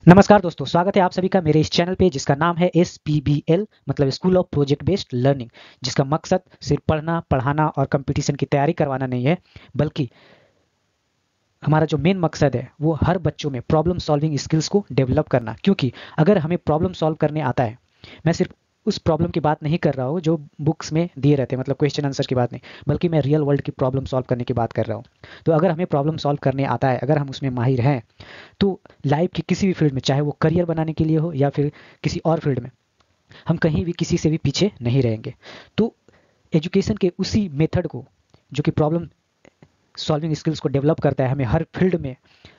नमस्कार दोस्तों, स्वागत है आप सभी का मेरे इस चैनल पे जिसका नाम है SPBL मतलब school of project based learning. जिसका मकसद सिर्फ पढ़ना, पढ़ाना और कंपटीशन की तैयारी करवाना नहीं है, बल्कि हमारा जो मेन मकसद है वो हर बच्चों में प्रॉब्लम सॉल्विंग स्किल्स को डेवलप करना। क्योंकि अगर हमें प्रॉब्लम सॉल्व करने आता है, मैं सिर्फ उस प्रॉब्लम की बात नहीं कर रहा हूँ जो बुक्स में दिए रहते हैं, मतलब क्वेश्चन आंसर की बात नहीं, बल्कि मैं रियल वर्ल्ड की प्रॉब्लम सॉल्व करने की बात कर रहा हूँ। तो अगर हमें प्रॉब्लम सॉल्व करने आता है, अगर हम उसमें माहिर हैं, तो लाइफ की किसी भी फील्ड में, चाहे वो करियर बनाने के लिए हो या फिर किसी और फील्ड में, हम कहीं भी किसी से भी पीछे नहीं रहेंगे। तो एजुकेशन के उसी मेथड को, जो कि प्रॉब्लम सॉल्विंग स्किल्स को डेवलप करता है, हमें हर फील्ड में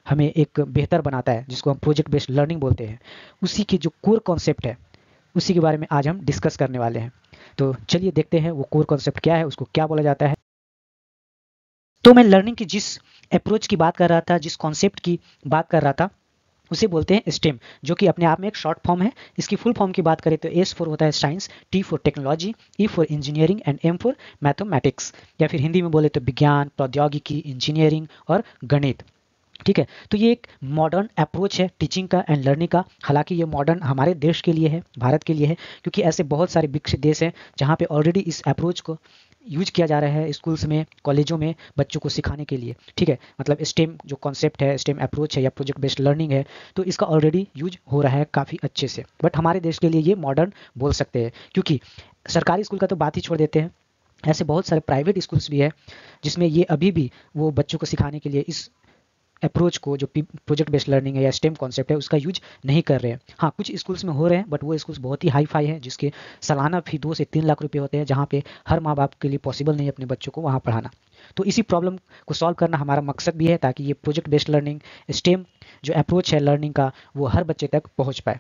हमें एक बेहतर बनाता है, जिसको हम प्रोजेक्ट बेस्ड लर्निंग बोलते हैं, उसी की जो कोर कॉन्सेप्ट है, उसी के बारे में आज हम डिस्कस करने वाले हैं। तो चलिए देखते हैं वो कोर कॉन्सेप्ट क्या है, उसको क्या बोला जाता है। तो मैं लर्निंग की जिस अप्रोच की बात कर रहा था, जिस कॉन्सेप्ट की बात कर रहा था, उसे बोलते हैं स्टेम, जो कि अपने आप में एक शॉर्ट फॉर्म है। इसकी फुल फॉर्म की बात करें तो एस फॉर होता है science, T for technology, E for engineering and M for mathematics, या फिर हिंदी में बोले तो विज्ञान, प्रौद्योगिकी, इंजीनियरिंग और गणित। ठीक है, तो ये एक मॉडर्न अप्रोच है टीचिंग का एंड लर्निंग का। हालांकि ये मॉडर्न हमारे देश के लिए है, भारत के लिए है, क्योंकि ऐसे बहुत सारे विकसित देश हैं जहाँ पे ऑलरेडी इस अप्रोच को यूज किया जा रहा है स्कूल्स में, कॉलेजों में बच्चों को सिखाने के लिए। ठीक है, मतलब स्टेम जो कॉन्सेप्ट है, स्टेम अप्रोच है या प्रोजेक्ट बेस्ड लर्निंग है, तो इसका ऑलरेडी यूज हो रहा है काफ़ी अच्छे से। बट हमारे देश के लिए ये मॉडर्न बोल सकते हैं, क्योंकि सरकारी स्कूल का तो बात ही छोड़ देते हैं, ऐसे बहुत सारे प्राइवेट स्कूल्स भी है जिसमें ये अभी भी वो बच्चों को सिखाने के लिए इस अप्रोच को, जो प्रोजेक्ट बेस्ड लर्निंग है या स्टेम कॉन्सेप्ट है, उसका यूज नहीं कर रहे हैं। हाँ, कुछ स्कूल्स में हो रहे हैं, बट वो स्कूल्स बहुत ही हाई फाई है, जिसके सालाना फी 2 से 3 लाख रुपए होते हैं, जहाँ पे हर माँ बाप के लिए पॉसिबल नहीं है अपने बच्चों को वहाँ पढ़ाना। तो इसी प्रॉब्लम को सॉल्व करना हमारा मकसद भी है, ताकि ये प्रोजेक्ट बेस्ड लर्निंग, स्टेम जो अप्रोच है लर्निंग का, वो हर बच्चे तक पहुँच पाए।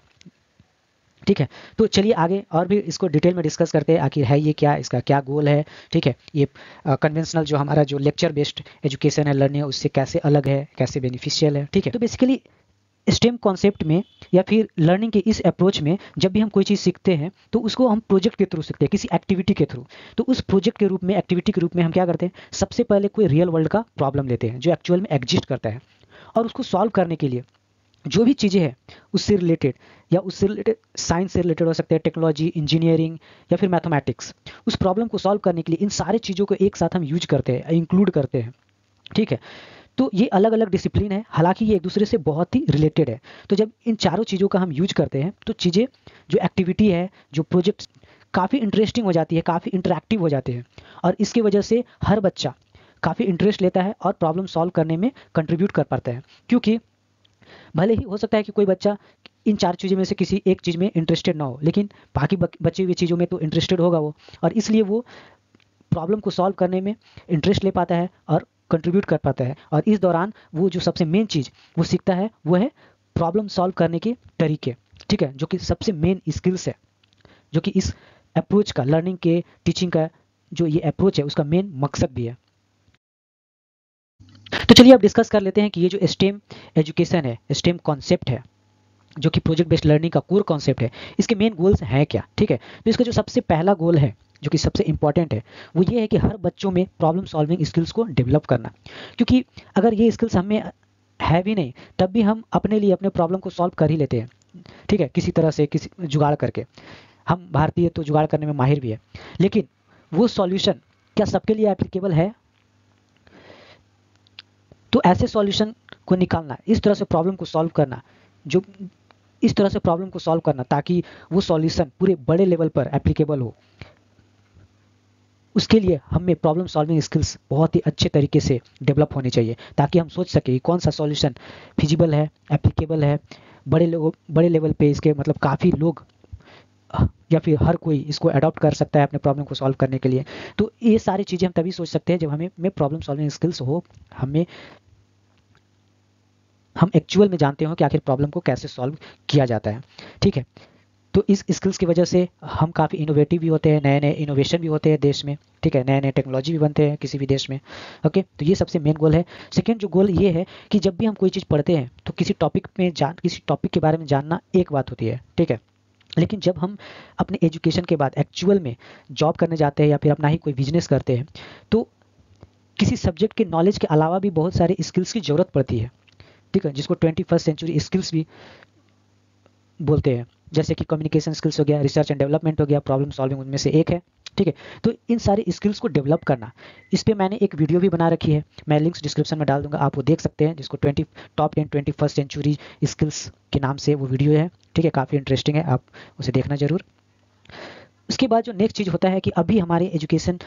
ठीक है, तो चलिए आगे और भी इसको डिटेल में डिस्कस करते हैं, आखिर है ये क्या, इसका क्या गोल है। ठीक है, ये कन्वेंशनल जो हमारा जो लेक्चर बेस्ड एजुकेशन है, लर्निंग है, उससे कैसे अलग है, कैसे बेनिफिशियल है। ठीक है, तो बेसिकली स्टेम कॉन्सेप्ट में या फिर लर्निंग के इस अप्रोच में, जब भी हम कोई चीज़ सीखते हैं तो उसको हम प्रोजेक्ट के थ्रू सीखते हैं, किसी एक्टिविटी के थ्रू। तो उस प्रोजेक्ट के रूप में, एक्टिविटी के रूप में हम क्या करते हैं, सबसे पहले कोई रियल वर्ल्ड का प्रॉब्लम लेते हैं जो एक्चुअल में एग्जिस्ट करता है, और उसको सॉल्व करने के लिए जो भी चीज़ें हैं उससे रिलेटेड, या उससे रिलेटेड साइंस से रिलेटेड हो सकते हैं, टेक्नोलॉजी, इंजीनियरिंग या फिर मैथमेटिक्स, उस प्रॉब्लम को सॉल्व करने के लिए इन सारे चीज़ों को एक साथ हम यूज करते हैं, इंक्लूड करते हैं। ठीक है, तो ये अलग अलग डिसिप्लिन है, हालांकि ये एक दूसरे से बहुत ही रिलेटेड है। तो जब इन चारों चीज़ों का हम यूज करते हैं तो चीज़ें, जो एक्टिविटी है, जो प्रोजेक्ट, काफ़ी इंटरेस्टिंग हो जाती है, काफ़ी इंटरेक्टिव हो जाते हैं, और इसकी वजह से हर बच्चा काफ़ी इंटरेस्ट लेता है और प्रॉब्लम सॉल्व करने में कंट्रीब्यूट कर पाता है। क्योंकि भले ही हो सकता है कि कोई बच्चा इन चार चीज़ों में से किसी एक चीज़ में इंटरेस्टेड ना हो, लेकिन बाकी बची हुई चीज़ों में तो इंटरेस्टेड होगा वो, और इसलिए वो प्रॉब्लम को सॉल्व करने में इंटरेस्ट ले पाता है और कंट्रीब्यूट कर पाता है। और इस दौरान वो जो सबसे मेन चीज़ वो सीखता है वो है प्रॉब्लम सॉल्व करने के तरीके। ठीक है, जो कि सबसे मेन स्किल्स है, जो कि इस अप्रोच का, लर्निंग के, टीचिंग का जो ये अप्रोच है, उसका मेन मकसद भी है। तो चलिए अब डिस्कस कर लेते हैं कि ये जो स्टेम एजुकेशन है, स्टेम कॉन्सेप्ट है, जो कि प्रोजेक्ट बेस्ड लर्निंग का कोर कॉन्सेप्ट है, इसके मेन गोल्स हैं क्या। ठीक है, तो इसका जो सबसे पहला गोल है, जो कि सबसे इंपॉर्टेंट है, वो ये है कि हर बच्चों में प्रॉब्लम सॉल्विंग स्किल्स को डेवलप करना। क्योंकि अगर ये स्किल्स हमें है भी नहीं, तब भी हम अपने लिए अपने प्रॉब्लम को सॉल्व कर ही लेते हैं। ठीक है, किसी तरह से, किसी जुगाड़ करके। हम भारतीय तो जुगाड़ करने में माहिर भी है, लेकिन वो सॉल्यूशन क्या सबके लिए एप्लीकेबल है। तो ऐसे सॉल्यूशन को निकालना, इस तरह से प्रॉब्लम को सॉल्व करना, जो इस तरह से प्रॉब्लम को सॉल्व करना ताकि वो सॉल्यूशन पूरे बड़े लेवल पर एप्लीकेबल हो, उसके लिए हमें प्रॉब्लम सॉल्विंग स्किल्स बहुत ही अच्छे तरीके से डेवलप होनी चाहिए, ताकि हम सोच सकें कि कौन सा सॉल्यूशन फिजिबल है, एप्लीकेबल है, बड़े लेवल पे इसके, मतलब काफ़ी लोग या फिर हर कोई इसको अडॉप्ट कर सकता है अपने प्रॉब्लम को सॉल्व करने के लिए। तो ये सारी चीज़ें हम तभी सोच सकते हैं जब हमें में प्रॉब्लम सॉल्विंग स्किल्स हो, हमें हम एक्चुअल में जानते हो कि आखिर प्रॉब्लम को कैसे सॉल्व किया जाता है। ठीक है, तो इस स्किल्स की वजह से हम काफ़ी इनोवेटिव भी होते हैं, नए नए इनोवेशन भी होते हैं देश में। ठीक है, नए नए टेक्नोलॉजी भी बनते हैं किसी भी देश में। ओके, तो ये सबसे मेन गोल है। सेकेंड जो गोल ये है कि जब भी हम कोई चीज़ पढ़ते हैं तो किसी टॉपिक के बारे में जानना एक बात होती है। ठीक है, लेकिन जब हम अपने एजुकेशन के बाद एक्चुअल में जॉब करने जाते हैं या फिर अपना ही कोई बिजनेस करते हैं, तो किसी सब्जेक्ट के नॉलेज के अलावा भी बहुत सारे स्किल्स की ज़रूरत पड़ती है। ठीक है, जिसको 21st सेंचुरी स्किल्स भी बोलते हैं, जैसे कि कम्युनिकेशन स्किल्स हो गया, रिसर्च एंड डेवलपमेंट हो गया, प्रॉब्लम सॉल्विंग उनमें से एक है। ठीक है, तो इन सारे स्किल्स को डेवलप करना, इस पे मैंने एक वीडियो भी बना रखी है, मैं लिंक्स डिस्क्रिप्शन में डाल दूंगा, आप वो देख सकते हैं, जिसको टॉप 10 21st सेंचुरी स्किल्स के नाम से वो वीडियो है। ठीक है, काफ़ी इंटरेस्टिंग है, आप उसे देखना जरूर। उसके बाद जो नेक्स्ट चीज़ होता है कि अभी हमारे एजुकेशन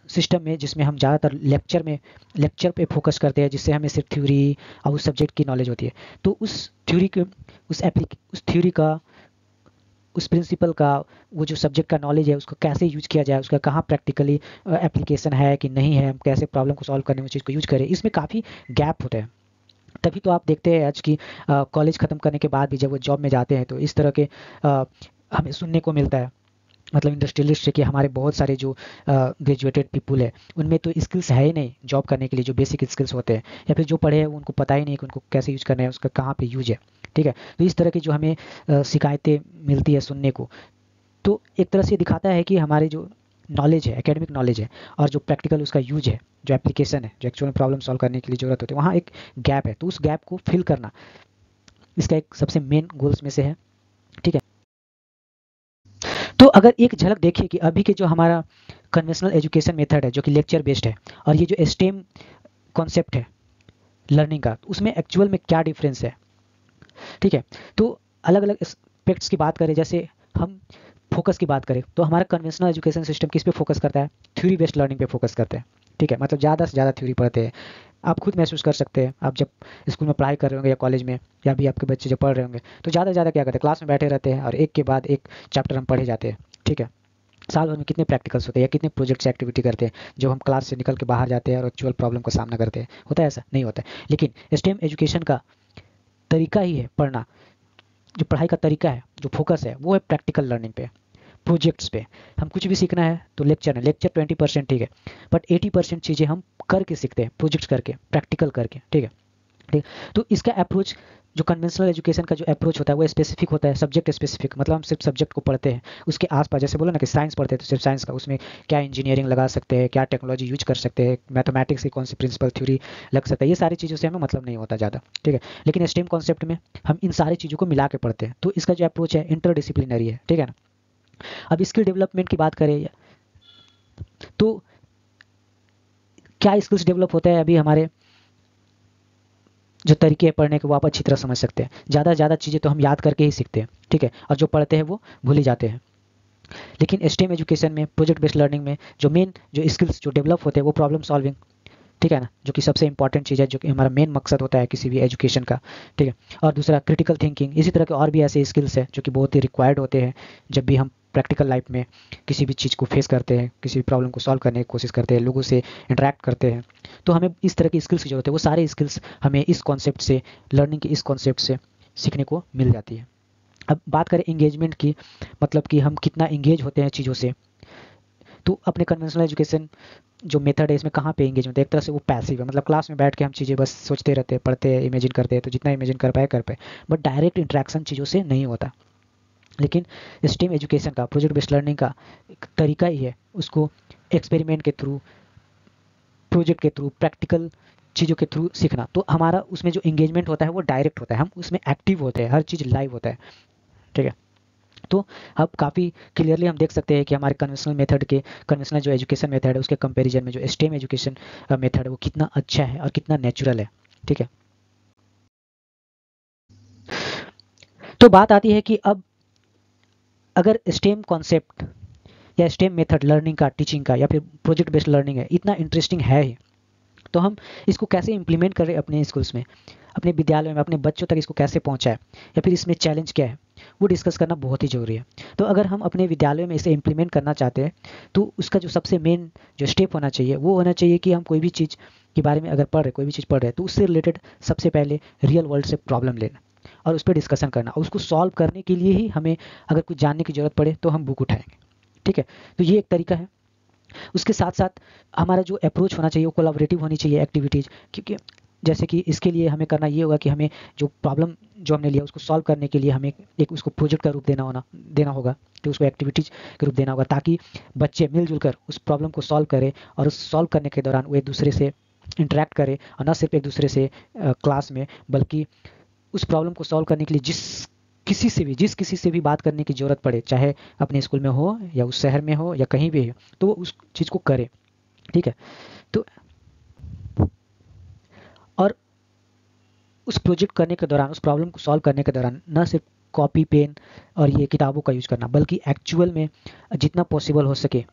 सिस्टम में, जिसमें हम ज़्यादातर लेक्चर पे फोकस करते हैं, जिससे हमें सिर्फ थ्योरी और उस सब्जेक्ट की नॉलेज होती है, तो उस थ्योरी का, उस प्रिंसिपल का, वो जो सब्जेक्ट का नॉलेज है उसको कैसे यूज किया जाए, उसका कहाँ प्रैक्टिकली एप्लीकेशन है कि नहीं है, हम कैसे प्रॉब्लम को सॉल्व करने में चीज़ को यूज करें, इसमें काफ़ी गैप होता है। तभी तो आप देखते हैं आज की कॉलेज ख़त्म करने के बाद भी जब वो जॉब में जाते हैं तो इस तरह के हमें सुनने को मिलता है, मतलब इंडस्ट्रियलिस्ट है, कि हमारे बहुत सारे जो ग्रेजुएटेड पीपल है उनमें तो स्किल्स है ही नहीं जॉब करने के लिए, जो बेसिक स्किल्स होते हैं, या फिर जो पढ़े हैं उनको पता ही नहीं कि उनको कैसे यूज करना है, उसका कहाँ पे यूज है। ठीक है, तो इस तरह की जो हमें शिकायतें मिलती है सुनने को, तो एक तरह से दिखाता है कि हमारे जो नॉलेज है, एकेडमिक नॉलेज है, और जो प्रैक्टिकल उसका यूज है, जो एप्लीकेशन है, जो एक्चुअल प्रॉब्लम सॉल्व करने के लिए ज़रूरत होती है, वहाँ एक गैप है। तो उस गैप को फिल करना इसका एक सबसे मेन गोल्स में से है। ठीक है, तो अगर एक झलक देखिए कि अभी के जो हमारा कन्वेंशनल एजुकेशन मेथड है, जो कि लेक्चर बेस्ड है, और ये जो स्टेम कॉन्सेप्ट है लर्निंग का, उसमें एक्चुअल में क्या डिफरेंस है। ठीक है, तो अलग अलग एस्पेक्ट्स की बात करें, जैसे हम फोकस की बात करें तो हमारा कन्वेंशनल एजुकेशन सिस्टम किस पे फोकस करता है, थ्योरी बेस्ड लर्निंग पे फोकस करते हैं। ठीक है, मतलब ज़्यादा से ज़्यादा थ्योरी पढ़ते हैं। आप खुद महसूस कर सकते हैं, आप जब स्कूल में पढ़ाई कर रहे होंगे या कॉलेज में, या भी आपके बच्चे जब पढ़ रहे होंगे, तो ज़्यादा से ज़्यादा क्या करते हैं, क्लास में बैठे रहते हैं और एक के बाद एक चैप्टर हम पढ़े जाते हैं। ठीक है, साल भर में कितने प्रैक्टिकल्स होते हैं या कितने प्रोजेक्ट्स एक्टिविटी करते हैं जब हम क्लास से निकल के बाहर जाते हैं और एक्चुअल प्रॉब्लम का सामना करते हैं, होता है ऐसा? नहीं होता है। लेकिन स्टेम एजुकेशन का तरीका ही है पढ़ना, जो पढ़ाई का तरीका है, जो फोकस है, वो है प्रैक्टिकल लर्निंग पे, प्रोजेक्ट्स पे। हम कुछ भी सीखना है तो लेक्चर है, लेक्चर 20% ठीक है, बट 80% चीज़ें हम करके सीखते हैं, प्रोजेक्ट्स करके, प्रैक्टिकल करके। ठीक है, ठीक, तो इसका अप्रोच, जो कन्वेंशनल एजुकेशन का जो अप्रोच होता है वो स्पेसिफिक होता है, सब्जेक्ट स्पेसिफिक, मतलब हम सिर्फ सब्जेक्ट को पढ़ते हैं, उसके आसपास, जैसे बोलो ना कि साइंस पढ़ते हैं तो सिर्फ साइंस का, उसमें क्या इंजीनियरिंग लगा सकते हैं, क्या टेक्नोलॉजी यूज कर सकते हैं, मैथमेटिक्स की कौन सी प्रिंसिपल थ्योरी लग सकता है, ये सारी चीज़ों से हमें मतलब नहीं होता ज़्यादा। ठीक है, लेकिन स्टेम कॉन्सेप्ट में हम इन सारी चीज़ों को मिला के पढ़ते हैं, तो इसका जो अप्रोच है इंटरडिसिप्लिनरी है। ठीक है ना, अब स्किल डेवलपमेंट की बात करें तो क्या स्किल्स डेवलप होता है, अभी हमारे जो तरीके हैं पढ़ने के वो आप अच्छी तरह समझ सकते हैं। ज़्यादा से ज़्यादा चीज़ें तो हम याद करके ही सीखते हैं। ठीक है, और जो पढ़ते हैं वो भूल ही जाते हैं। लेकिन स्टेम एजुकेशन में, प्रोजेक्ट बेस्ड लर्निंग में, जो मेन जो स्किल्स जो डेवलप होते हैं वो प्रॉब्लम सॉल्विंग, ठीक है ना, जो कि सबसे इंपॉर्टेंट चीज़ है, जो कि हमारा मेन मकसद होता है किसी भी एजुकेशन का। ठीक है, और दूसरा क्रिटिकल थिंकिंग, इसी तरह के और भी ऐसे स्किल्स हैं जो कि बहुत ही रिक्वायर्ड होते हैं जब भी हम प्रैक्टिकल लाइफ में किसी भी चीज़ को फेस करते हैं, किसी भी प्रॉब्लम को सॉल्व करने की कोशिश करते हैं, लोगों से इंटरेक्ट करते हैं, तो हमें इस तरह की स्किल्स की जरूरत है। वो सारे स्किल्स हमें इस कॉन्सेप्ट से, लर्निंग के इस कॉन्सेप्ट से सीखने को मिल जाती है। अब बात करें इंगेजमेंट की, मतलब कि हम कितना इंगेज होते हैं चीज़ों से, तो अपने कन्वेंशनल एजुकेशन जो मेथड है इसमें कहाँ पे एंगेज होते हैं, एक तरह से वो पैसिव है, मतलब क्लास में बैठ के हम चीज़ें बस सोचते रहते हैं, पढ़ते हैं, इमेजिन करते हैं, तो जितना इमेजिन कर पाए, बट डायरेक्ट इंट्रैक्शन चीज़ों से नहीं होता। लेकिन स्टेम एजुकेशन का, प्रोजेक्ट बेस्ड लर्निंग का एक तरीका ही है उसको एक्सपेरिमेंट के थ्रू, प्रोजेक्ट के थ्रू, प्रैक्टिकल चीज़ों के थ्रू सीखना। तो हमारा उसमें जो इंगेजमेंट होता है वो डायरेक्ट होता है, हम उसमें एक्टिव होते हैं, हर चीज़ लाइव होता है। ठीक है, तो अब काफ़ी क्लियरली हम देख सकते हैं कि हमारे कन्वेंशनल जो एजुकेशन मेथड है उसके कंपैरिजन में जो स्टेम एजुकेशन मेथड है वो कितना अच्छा है और कितना नेचुरल है। ठीक है, तो बात आती है कि अब अगर स्टेम कॉन्सेप्ट या स्टेम मेथड लर्निंग का, टीचिंग का, या फिर प्रोजेक्ट बेस्ड लर्निंग है, इतना इंटरेस्टिंग है ही, तो हम इसको कैसे इम्प्लीमेंट कर रहे हैं अपने स्कूल्स में, अपने विद्यालयों में, अपने बच्चों तक इसको कैसे पहुंचाए, या फिर इसमें चैलेंज क्या है, वो डिस्कस करना बहुत ही ज़रूरी है। तो अगर हम अपने विद्यालयों में इसे इम्प्लीमेंट करना चाहते हैं तो उसका जो सबसे मेन जो स्टेप होना चाहिए वो होना चाहिए कि हम कोई भी चीज़ के बारे में अगर पढ़ रहे, कोई भी चीज़ पढ़ रहे हैं, तो उससे रिलेटेड सबसे पहले रियल वर्ल्ड से प्रॉब्लम लेना और उस पर डिस्कशन करना, और उसको सॉल्व करने के लिए ही हमें अगर कुछ जानने की ज़रूरत पड़े तो हम बुक उठाएंगे। ठीक है, तो ये एक तरीका है। उसके साथ साथ हमारा जो अप्रोच होना चाहिए वो कोलैबोरेटिव होनी चाहिए एक्टिविटीज़, क्योंकि जैसे कि इसके लिए हमें करना ये होगा कि हमें जो प्रॉब्लम जो हमने लिया उसको सॉल्व करने के लिए हमें एक उसको प्रोजेक्ट का रूप देना होगा, तो उसको एक्टिविटीज के रूप देना होगा, ताकि बच्चे मिलजुल कर उस प्रॉब्लम को सॉल्व करें, और उस सॉल्व करने के दौरान वो एक दूसरे से इंटरेक्ट करें, और न सिर्फ एक दूसरे से क्लास में, बल्कि उस प्रॉब्लम को सॉल्व करने के लिए जिस किसी से भी, जिस किसी से भी बात करने की ज़रूरत पड़े, चाहे अपने स्कूल में हो या उस शहर में हो या कहीं भी हो, तो वो उस चीज़ को करे। ठीक है। तो और उस प्रोजेक्ट करने के दौरान, उस प्रॉब्लम को सॉल्व करने के दौरान न सिर्फ कॉपी पेन और ये किताबों का यूज करना, बल्कि एक्चुअल में जितना पॉसिबल हो सके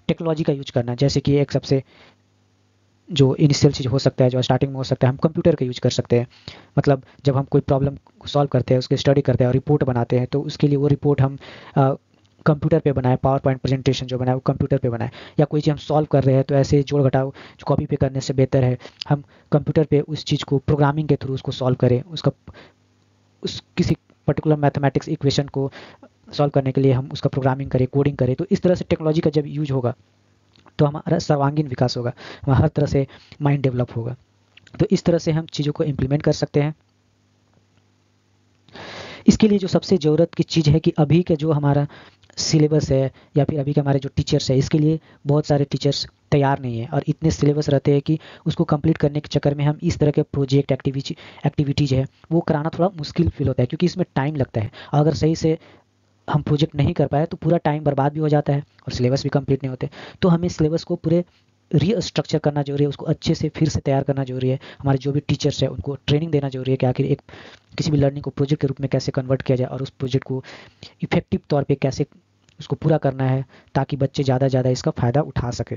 टेक्नोलॉजी का यूज करना। जैसे कि एक सबसे जो इनिशियल चीज़ हो सकता है, जो स्टार्टिंग में हो सकता है, हम कंप्यूटर का यूज कर सकते हैं। मतलब जब हम कोई प्रॉब्लम सॉल्व करते हैं, उसकी स्टडी करते हैं और रिपोर्ट बनाते हैं, तो उसके लिए वो रिपोर्ट हम कंप्यूटर पे बनाए, पावर पॉइंट प्रेजेंटेशन जो बनाए वो कंप्यूटर पे बनाए। या कोई चीज़ हम सॉल्व कर रहे हैं तो ऐसे जोड़ घटाव जो कॉपी पे करने से बेहतर है हम कंप्यूटर पे उस चीज़ को प्रोग्रामिंग के थ्रू उसको सॉल्व करें। उसका उस किसी पर्टिकुलर मैथमेटिक्स इक्वेशन को सॉल्व करने के लिए हम उसका प्रोग्रामिंग करें, कोडिंग करें। तो इस तरह से टेक्नोलॉजी का जब यूज होगा तो हमारा सर्वांगीण विकास होगा, हमारा हर तरह से माइंड डेवलप होगा। तो इस तरह से हम चीज़ों को इम्प्लीमेंट कर सकते हैं। इसके लिए जो सबसे ज़रूरत की चीज़ है कि अभी का जो हमारा सिलेबस है या फिर अभी के हमारे जो टीचर्स है, इसके लिए बहुत सारे टीचर्स तैयार नहीं है और इतने सिलेबस रहते हैं कि उसको कंप्लीट करने के चक्कर में हम इस तरह के प्रोजेक्ट एक्टिविटीज़ है वो कराना थोड़ा मुश्किल फील होता है, क्योंकि इसमें टाइम लगता है। अगर सही से हम प्रोजेक्ट नहीं कर पाए तो पूरा टाइम बर्बाद भी हो जाता है और सिलेबस भी कंप्लीट नहीं होते। तो हमें सिलेबस को पूरे रीस्ट्रक्चर करना जरूरी है, उसको अच्छे से फिर से तैयार करना जरूरी है। हमारे जो भी टीचर्स है उनको ट्रेनिंग देना जरूरी है कि आखिर एक किसी भी लर्निंग को प्रोजेक्ट के रूप में कैसे कन्वर्ट किया जाए और उस प्रोजेक्ट को इफेक्टिव तौर पे कैसे उसको पूरा करना है, ताकि बच्चे ज़्यादा से ज़्यादा इसका फ़ायदा उठा सके।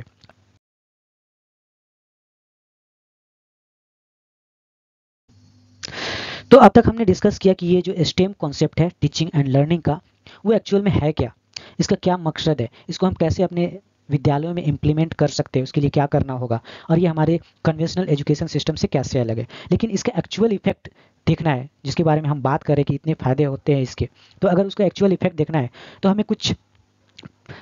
तो अब तक हमने डिस्कस किया कि ये जो स्टेम कॉन्सेप्ट है टीचिंग एंड लर्निंग का, वो एक्चुअल में है क्या, इसका क्या मकसद है, इसको हम कैसे अपने विद्यालयों में इम्प्लीमेंट कर सकते हैं, उसके लिए क्या करना होगा, और ये हमारे कन्वेंशनल एजुकेशन सिस्टम से कैसे अलग है। लेकिन इसका एक्चुअल इफेक्ट देखना है, जिसके बारे में हम बात करें कि इतने फ़ायदे होते हैं इसके, तो अगर उसका एक्चुअल इफेक्ट देखना है तो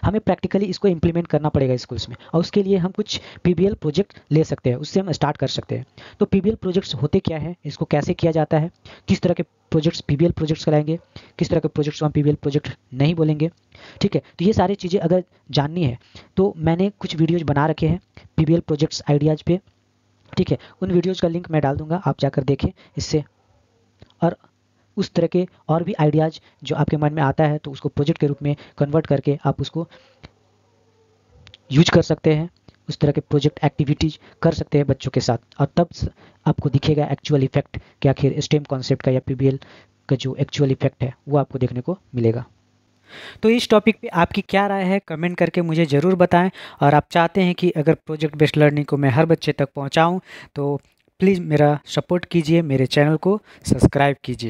हमें प्रैक्टिकली इसको इम्प्लीमेंट करना पड़ेगा स्कूल्स में, और उसके लिए हम कुछ पीबीएल प्रोजेक्ट ले सकते हैं, उससे हम स्टार्ट कर सकते हैं। तो पीबीएल प्रोजेक्ट्स होते क्या है, इसको कैसे किया जाता है, किस तरह के प्रोजेक्ट्स पीबीएल प्रोजेक्ट्स कराएंगे, किस तरह के प्रोजेक्ट्स को हम पीबीएल प्रोजेक्ट नहीं बोलेंगे। ठीक है। तो ये सारी चीज़ें अगर जाननी है तो मैंने कुछ वीडियोज़ बना रखे हैं पीबीएल प्रोजेक्ट्स आइडियाज़ पे। ठीक है। उन वीडियोज़ का लिंक मैं डाल दूंगा, आप जाकर देखें इससे। और उस तरह के और भी आइडियाज़ जो आपके मन में आता है तो उसको प्रोजेक्ट के रूप में कन्वर्ट करके आप उसको यूज कर सकते हैं, उस तरह के प्रोजेक्ट एक्टिविटीज कर सकते हैं बच्चों के साथ, और तब आपको दिखेगा एक्चुअल इफेक्ट कि आखिर स्टेम कॉन्सेप्ट का या पीबीएल का जो एक्चुअल इफेक्ट है वो आपको देखने को मिलेगा। तो इस टॉपिक पे आपकी क्या राय है, कमेंट करके मुझे ज़रूर बताएं। और आप चाहते हैं कि अगर प्रोजेक्ट बेस्ड लर्निंग को मैं हर बच्चे तक पहुंचाऊं तो प्लीज़ मेरा सपोर्ट कीजिए, मेरे चैनल को सब्सक्राइब कीजिए।